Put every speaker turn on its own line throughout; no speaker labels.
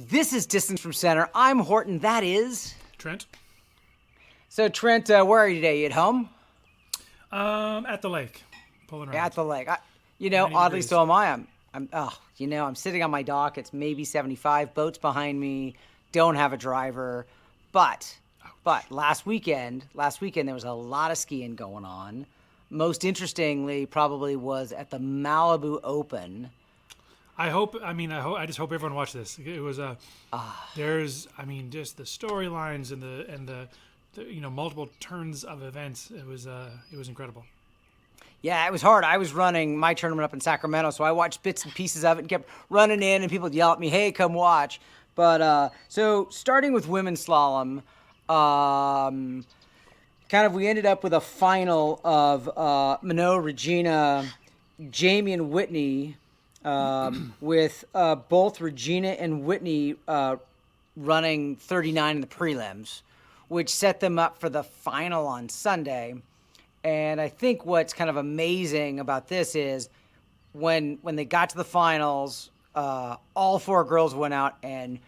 This is Distance from Center. I'm Horton. That is
Trent.
So Trent, where are you today? You at home?
At the lake, pulling around.
At the lake. 90 oddly,
degrees.
so am I. I'm sitting on my dock. It's maybe 75. Boats behind me. Don't have a driver. But last weekend there was a lot of skiing going on. Most interestingly, probably was at the Malibu Open.
I just hope everyone watched this. It was just the storylines and the multiple turns of events. It was incredible.
Yeah, it was hard. I was running my tournament up in Sacramento, so I watched bits and pieces of it and kept running in, and people would yell at me, "Hey, come watch." But so starting with women's slalom, we ended up with a final of Minot, Regina, Jamie, and Whitney, with both Regina and Whitney running 39 in the prelims, which set them up for the final on Sunday. And I think what's kind of amazing about this is when they got to the finals, all four girls went out and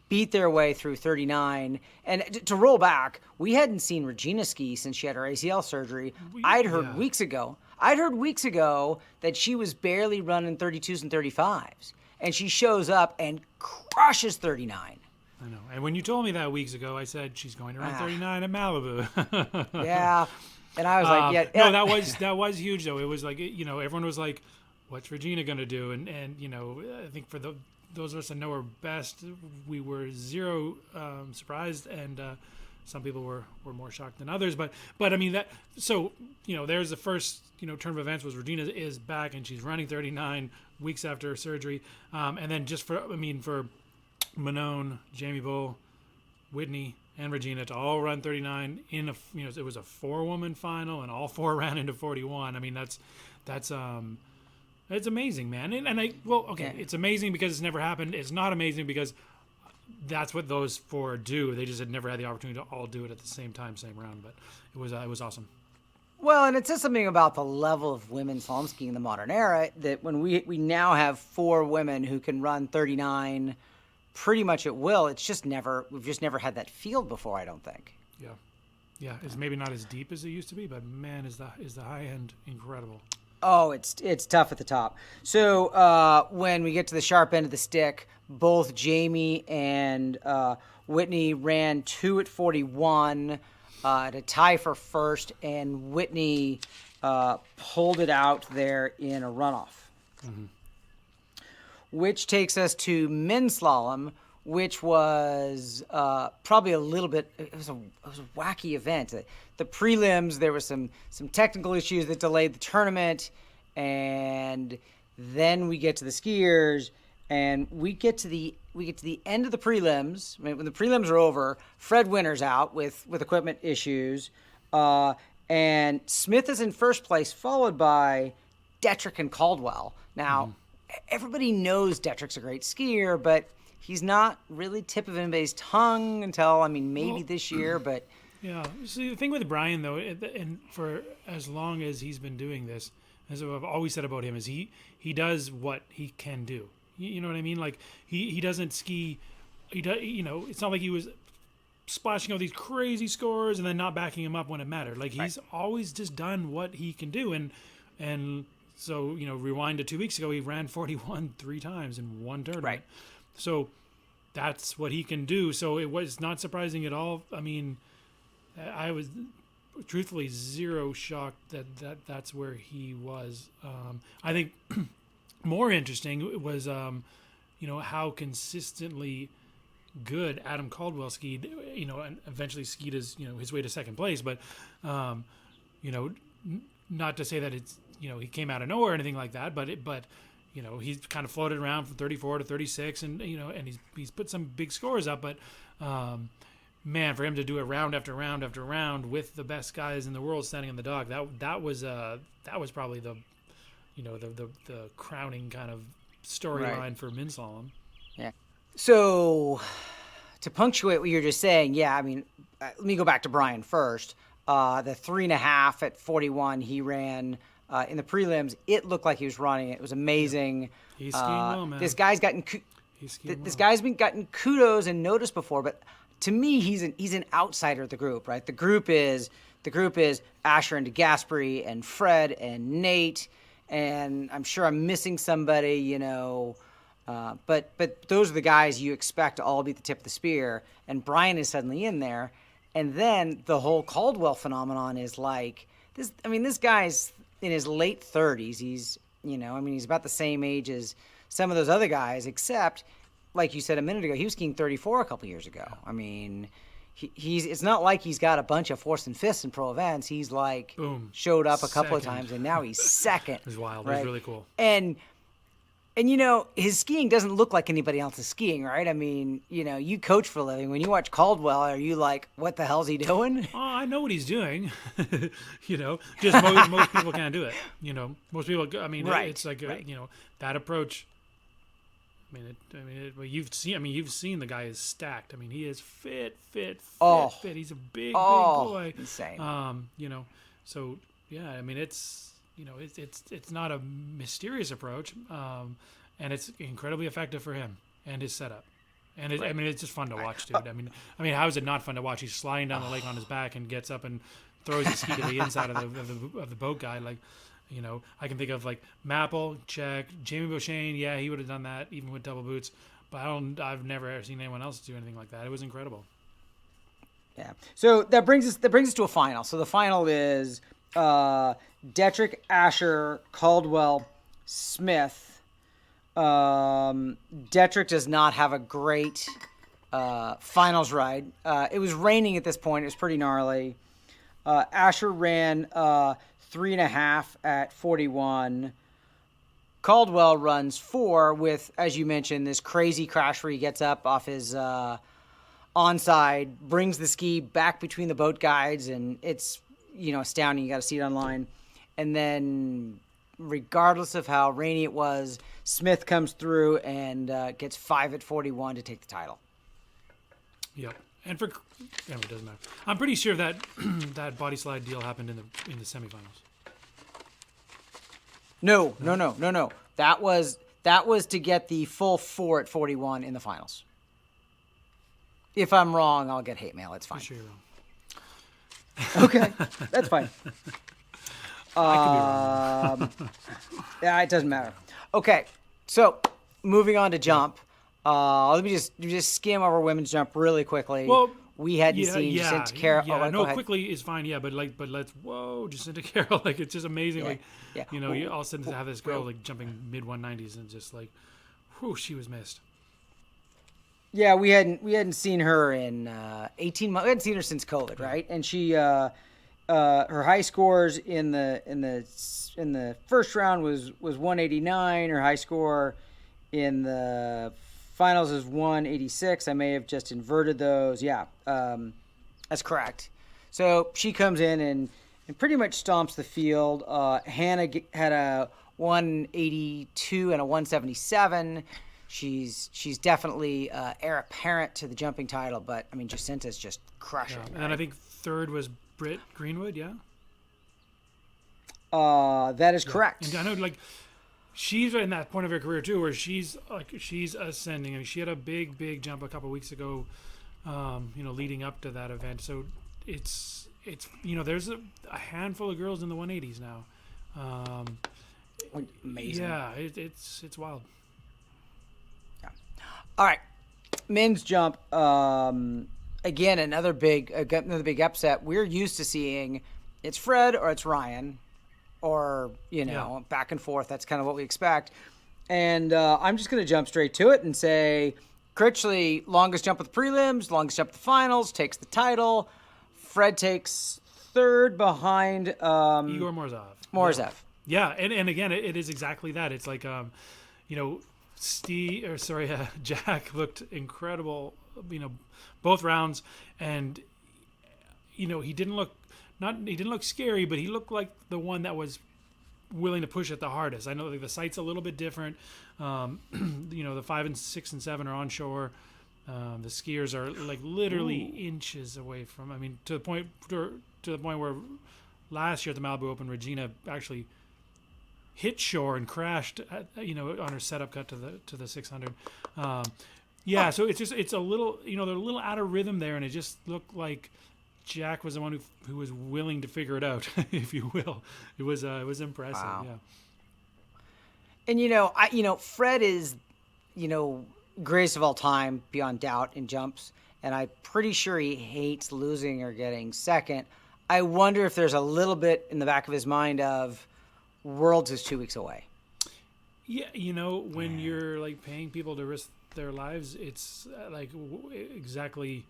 beat their way through 39. And to roll back, we hadn't seen Regina ski since she had her ACL surgery. I'd heard weeks ago that she was barely running 32s and 35s. And she shows up and crushes 39.
I know. And when you told me that weeks ago, I said she's going to run 39 at Malibu.
Yeah. And I was like, yeah.
No, that was huge though. It was like, everyone was like, what's Regina going to do? And I think for those of us that know her best, we were zero surprised, and some people were more shocked than others. But I mean there's the first turn of events was Regina is back and she's running 39 weeks after her surgery, and then just for Manon, Jamie Bull, Whitney, and Regina to all run 39 in it was a 4-woman final, and all four ran into 41. I mean that's it's amazing, man. It's amazing because it's never happened. It's not amazing because that's what those four do. They just had never had the opportunity to all do it at the same time, same round. But it was awesome.
Well, and it says something about the level of women's slalom skiing in the modern era that when we now have 4 women who can run 39 pretty much at will. We've just never had that field before, I don't think.
Yeah. It's maybe not as deep as it used to be, but man, is the high end incredible.
Oh, it's tough at the top. So when we get to the sharp end of the stick, both Jamie and Whitney ran 2 at 41 to tie for first, and Whitney pulled it out there in a runoff. Mm-hmm. Which takes us to men's slalom, which was probably a little bit. It was a wacky event. The prelims, there were some technical issues that delayed the tournament, and then we get to the skiers, and we get to the end of the prelims. I mean, when the prelims are over, Fred Winter's out with equipment issues, and Smith is in first place, followed by Detrick and Caldwell. Now. Everybody knows Detrick's a great skier, but he's not really tip of anybody's tongue until, maybe this year, but...
Yeah. See, the thing with Brian, though, and for as long as he's been doing this, as I've always said about him, is he does what he can do. You know what I mean? Like, he doesn't ski... it's not like he was splashing out these crazy scores and then not backing him up when it mattered. Like, he's always just done what he can do, and so, rewind to 2 weeks ago, he ran 41 3 times in one tournament.
Right.
So that's what he can do. So it was not surprising at all. I mean, I was truthfully zero shocked that's where he was. I think more interesting was, how consistently good Adam Caldwell skied, and eventually skied his way to second place. But, not to say that it's, he came out of nowhere or anything like that, but he's kind of floated around from 34 to 36, and and he's put some big scores up. But man, for him to do it round after round after round with the best guys in the world standing on the dock, that was probably the crowning kind of storyline for men's slalom.
Yeah. So to punctuate what you're just saying, let me go back to Brian first. The 3.5 at 41 he ran in the prelims. It looked like he was running. It was amazing.
He's skiing well, man.
This guy's gotten...
He's skiing
this
well.
guy's been gotten kudos and noticed before, but to me, he's an outsider of the group, right? The group is Asher and DeGasperi and Fred and Nate, and I'm sure I'm missing somebody, but those are the guys you expect to all be at the tip of the spear, and Brian is suddenly in there, and then the whole Caldwell phenomenon is like this. I mean, this guy's in his late 30s. He's he's about the same age as some of those other guys, except, like you said a minute ago, he was skiing 34 a couple years ago. I mean, he's it's not like he's got a bunch of fourths and fifths in pro events. He's like
Boom.
showed up a couple of
Second.
times, and now he's second.
It was wild.
Right?
It was really cool.
And his skiing doesn't look like anybody else's skiing, right? I mean, you coach for a living. When you watch Caldwell, are you like, what the hell's he doing?
Oh, I know what he's doing. Just most people can't do it. Most people. I mean,
Right,
it's like
right.
that approach. Well, you've seen the guy is stacked. I mean, he is fit.
Oh.
He's a big
Oh,
boy.
insane.
So yeah. I mean, it's not a mysterious approach, and it's incredibly effective for him and his setup. And I mean, it's just fun to watch, dude. I mean, how is it not fun to watch? He's sliding down the lake on his back and gets up and throws the ski to the inside of the boat guy. Like, I can think of like Mapple, check. Jamie Beauchesne, yeah, he would have done that even with double boots. But I've never ever seen anyone else do anything like that. It was incredible.
Yeah. So that brings us to a final. So the final is Detrick, Asher, Caldwell, Smith. Detrick does not have a great finals ride. It was raining at this point. It was pretty gnarly. Asher ran 3.5 at 41. Caldwell runs 4 with, as you mentioned, this crazy crash where he gets up off his onside, brings the ski back between the boat guides, and it's astounding. You got to see it online. And then, regardless of how rainy it was, Smith comes through and gets 5 at 41 to take the title.
Yep. And it doesn't matter. I'm pretty sure that that body slide deal happened in the semifinals.
No. That was to get the full 4 at 41 in the finals. If I'm wrong, I'll get hate mail. It's fine.
I'm sure you're wrong.
Okay, that's fine.
I could be wrong.
Yeah, it doesn't matter. Okay, so moving on to jump. Let me just skim over women's jump really quickly.
Well,
we hadn't seen Jacinta Carroll.
Yeah,
go ahead.
quickly is fine. Yeah, but let's Jacinta Carroll. Like, it's just amazing.
Yeah,
Like,
yeah.
You all of a sudden have this girl like jumping mid 190s and just like, whew, she was missed.
Yeah, we hadn't seen her in 18 months. We hadn't seen her since COVID, right? And she her high scores in the first round was 189. Her high score in the finals is 186. I may have just inverted those. Yeah, that's correct. So she comes in and pretty much stomps the field. Hannah had a 182 and a 177. She's definitely heir apparent to the jumping title, but I mean Jacinta's just crushing.
Yeah. And then I think third was Britt Greenwood. Yeah.
That is correct.
And I know, like, she's in that point of her career too, where she's ascending. I mean, she had a big jump a couple of weeks ago, leading up to that event. So it's there's a handful of girls in the 180s now.
Amazing.
Yeah, it's wild.
Yeah. All right, men's jump. Again, another big upset. We're used to seeing it's Fred or it's Ryan, or back and forth. That's kind of what we expect. And I'm just going to jump straight to it and say, Critchley, longest jump of the prelims, longest jump of the finals, takes the title. Fred takes third behind
Igor Morzov.
Yeah.
And again, it is exactly that. It's like, Jack looked incredible, both rounds, and he didn't look scary, but he looked like the one that was willing to push it the hardest. I know like the site's a little bit different. The 5 and 6 and 7 are onshore. The skiers are like literally inches away from. I mean, to the point where last year at the Malibu Open, Regina actually hit shore and crashed, on her setup cut to the 600. Yeah, so it's a little, they're a little out of rhythm there, and it just looked like Jack was the one who was willing to figure it out, if you will. It was impressive.
Wow.
Yeah.
And Fred is, greatest of all time beyond doubt in jumps, and I'm pretty sure he hates losing or getting second. I wonder if there's a little bit in the back of his mind of Worlds is 2 weeks away.
Yeah, when you're like paying people to risk their lives, it's exactly.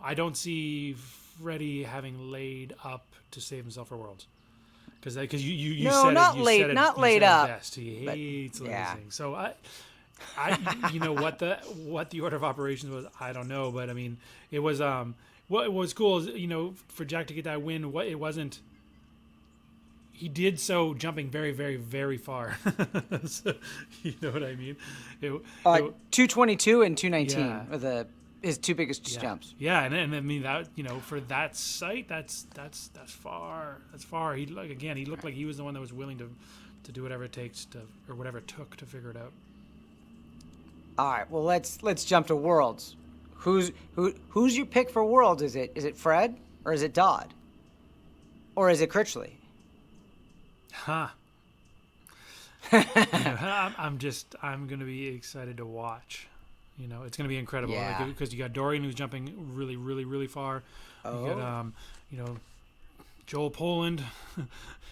I don't see Freddie having laid up to save himself for Worlds, because you
no,
said
not
it, you
laid,
said it,
not
you
laid
said it
up.
best. He
but,
hates losing.
yeah.
So I what the order of operations was, I don't know, but I mean it was what was cool is for Jack to get that win. It wasn't. He did so jumping very, very, very far. So, you know what I mean?
222 and 219
Yeah.
are his two biggest
Yeah.
jumps.
Yeah, and I mean that for that site, that's far. That's far. He looked like he was the one that was willing to do whatever it takes or whatever it took to figure it out.
All right, well let's jump to Worlds. Who's your pick for Worlds? Is it Fred or is it Dodd? Or is it Critchley?
Huh. I'm gonna be excited to watch. It's gonna be incredible.
Yeah.
Because you got Dorian, who's jumping really, really, really far.
Oh.
You got Joel Poland,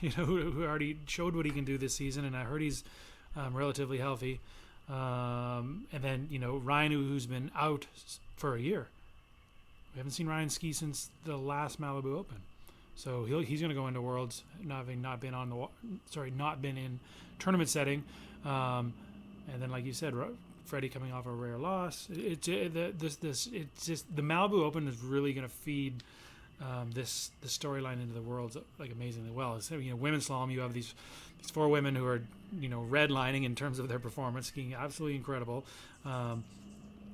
who already showed what he can do this season, and I heard he's relatively healthy. And then Ryan, who's been out for a year. We haven't seen Ryan ski since the last Malibu Open. So he's going to go into Worlds, not been in tournament setting, and then like you said, Freddie coming off a rare loss. It's just the Malibu Open is really going to feed the storyline into the Worlds like amazingly well. So, women's slalom, you have these four women who are redlining in terms of their performance, skiing absolutely incredible, and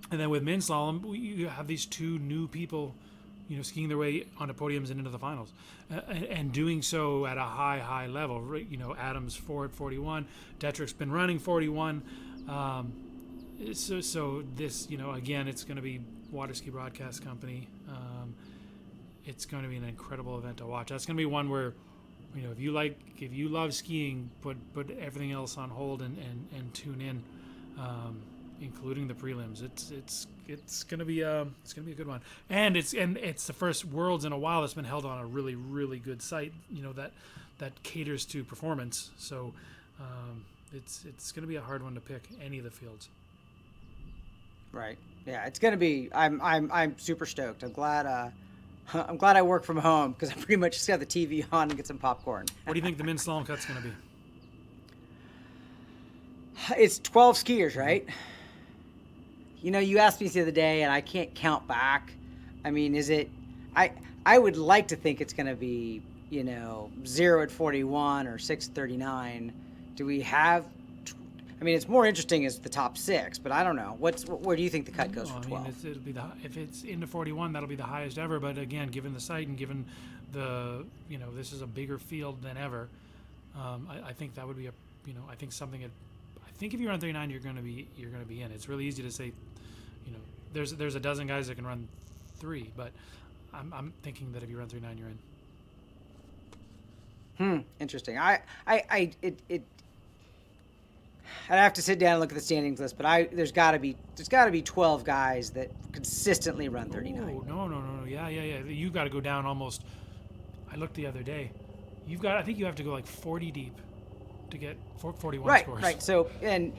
then with men's slalom, you have these two new people. Skiing their way onto podiums and into the finals, and doing so at a high level. Right? Adams 4 at 41. Detrick's been running 41. So this, again, it's going to be Water Ski Broadcast Company. It's going to be an incredible event to watch. That's going to be one where, if you love skiing, put everything else on hold and tune in. Including the prelims, it's gonna be a good one, and it's the first Worlds in a while that's been held on a really, really good site, that caters to performance. So it's gonna be a hard one to pick any of the fields.
Right. Yeah, it's gonna be. I'm super stoked. I'm glad I work from home because I pretty much just got the TV on and get some popcorn.
What do you think the men's slalom cut's gonna be?
It's 12 skiers, right? You asked me the other day, and I can't count back. I mean, is it? I would like to think it's going to be, 0 at 41 or 6 at 39. Do we have? I mean, it's more interesting as the top 6, but I don't know. Where do you think the cut goes for 12?
It'll be if it's into 41, that'll be the highest ever. But again, given the site and given the this is a bigger field than ever, I think that would be I think if you run 39, you're going to be in. It's really easy to say, there's a dozen guys that can run 3, but I'm thinking that if you run 39, you're in.
Interesting. I'd have to sit down and look at the standings list, but there's got to be 12 guys that consistently run 39.
Oh, no. Yeah. You got to go down almost. I looked the other day. I think you have to go like 40 deep to get 41 scores.
Right. So and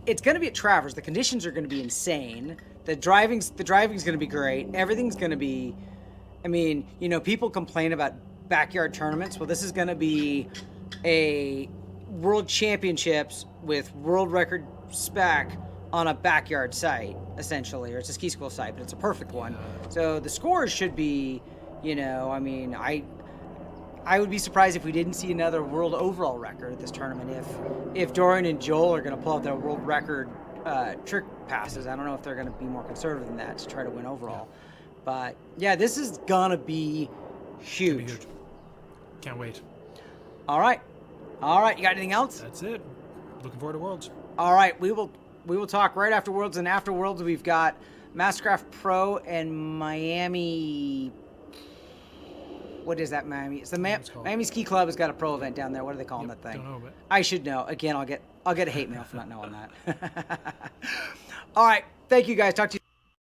it's going to be at Travers. The conditions are going to be insane. The driving's going to be great. Everything's going to be. I mean, people complain about backyard tournaments. Well, this is going to be a World Championships with world record spec on a backyard site, essentially, or it's a ski school site, but it's a perfect one. So the scores should be, I mean, I would be surprised if we didn't see another world overall record at this tournament. If Dorian and Joel are going to pull out their world record trick passes, I don't know if they're going to be more conservative than that to try to win overall. But yeah, this is going to be huge.
Can't wait.
All right. All right, you got anything else?
That's it. Looking forward to Worlds.
All right, we will talk right after Worlds, and after Worlds we've got Mastercraft Pro and Miami. What is that, Miami? It's the Miami Ski Club has got a pro event down there. What are they calling that thing?
Don't know, but
I should know. Again, I'll get a hate mail for not knowing that. All right, thank you guys. Talk to you.